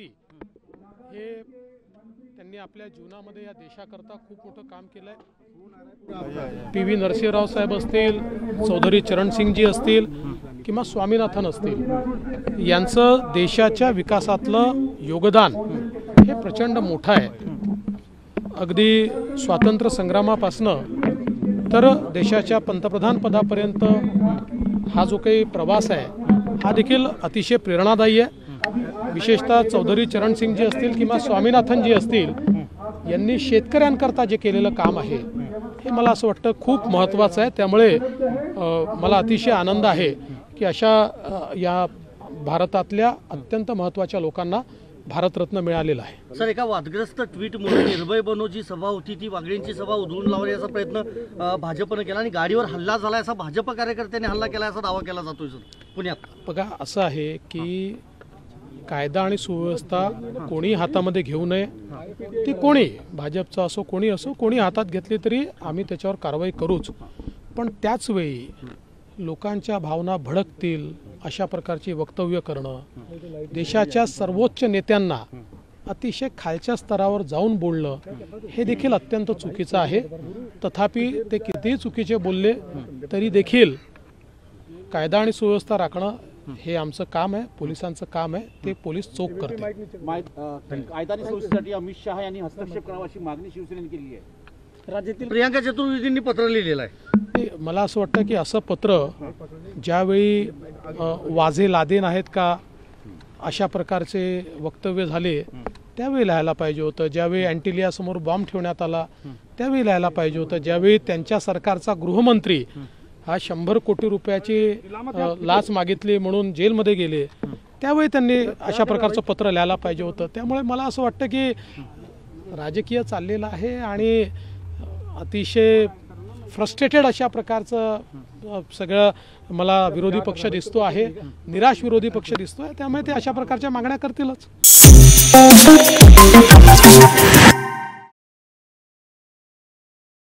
व्यक्ती हे त्यांनी आपल्या जीवनामध्ये या देशाकरता खूप मोठं काम केलंय। PV नरसिंहराव साहेब असतील, चौधरी चरणसिंगजी असतील किंवा स्वामीनाथन असतील, यांचं देशाच्या विकासातलं योगदान हे प्रचंड मोठं आहे। अगदी स्वातंत्र्य संग्रामापासून तर देशाच्या पंतप्रधान पदापर्यंत हा जो काही प्रवास आहे हा देखील अतिशय प्रेरणादायी आहे। विशेषतः चौधरी चरणसिंगजी असतील किंवा स्वामीनाथनजी असतील, यांनी शेतकऱ्यांकरता जे केलेलं काम आहे हे मला असं वाटतं खूप महत्त्वाचं आहे। त्यामुळे मला अतिशय आनंद आहे की अशा या भारतातल्या अत्यंत महत्त्वाच्या लोकांना भारतरत्न मिळालेला आहे। सर, एका वादग्रस्त ट्विटमुळे निर्भय बनो जी सभा होती ती वाघळेंची सभा उधळून लावण्याचा प्रयत्न भाजपने केला आणि गाडीवर हल्ला झाला असा भाजप कार्यकर्त्यांनी हल्ला केला असा दावा केला जातोय सर पुण्यात। बघा, असं आहे की कायदा आणि सुव्यवस्था कोणी हातामध्ये घेऊ नये, ती कोणी भाजपचा असो कोणी असो कोणी हातात घेतली तरी आम्ही त्याच्यावर कारवाई करूच, पण त्याच वेळी लोकांच्या भावना भडकतील अशा प्रकारची वक्तव्य करणं, देशाच्या सर्वोच्च नेत्यांना अतिशय खालच्या स्तरावर जाऊन बोलणं हे देखील अत्यंत चुकीचं आहे। तथापि ते कितीही चुकीचे बोलले तरी देखील कायदा आणि सुव्यवस्था राखणं हे आमचं काम आहे, पोलिसांचं काम आहे, ते पोलीस चोख करते। कायदा आणि सुव्यवस्थेसाठी अमित शहा यांनी हस्तक्षेप करावा अशी मागणी शिवसेनेने केली आहे। राज्यातील प्रियांका चतुर्वेदींनी पत्र लिहिलेलं आहे। मला असं वाटतं की असं पत्र ज्यावेळी वाझे लादेन आहेत का अशा प्रकारचे वक्तव्य झाले त्यावेळी लिहायला पाहिजे होतं। ज्यावेळी अँटिलिया समोर बॉम्ब ठेवण्यात आला त्यावेळी लिहायला पाहिजे होतं। ज्यावेळी त्यांच्या सरकारचा गृहमंत्री हा 100 कोटी रुपयाची लाच मागितली म्हणून जेलमध्ये गेले त्यावेळी त्यांनी अशा प्रकारचं पत्र लिहायला पाहिजे होतं। त्यामुळे मला असं वाटतं की राजकीय चाललेलं आहे आणि अतिशय फ्रस्ट्रेटेड अशा प्रकारचं सगळं मला विरोधी पक्ष दिसतो आहे, निराश विरोधी पक्ष दिसतोय, त्यामुळे ते अशा प्रकारच्या मागण्या करतीलच।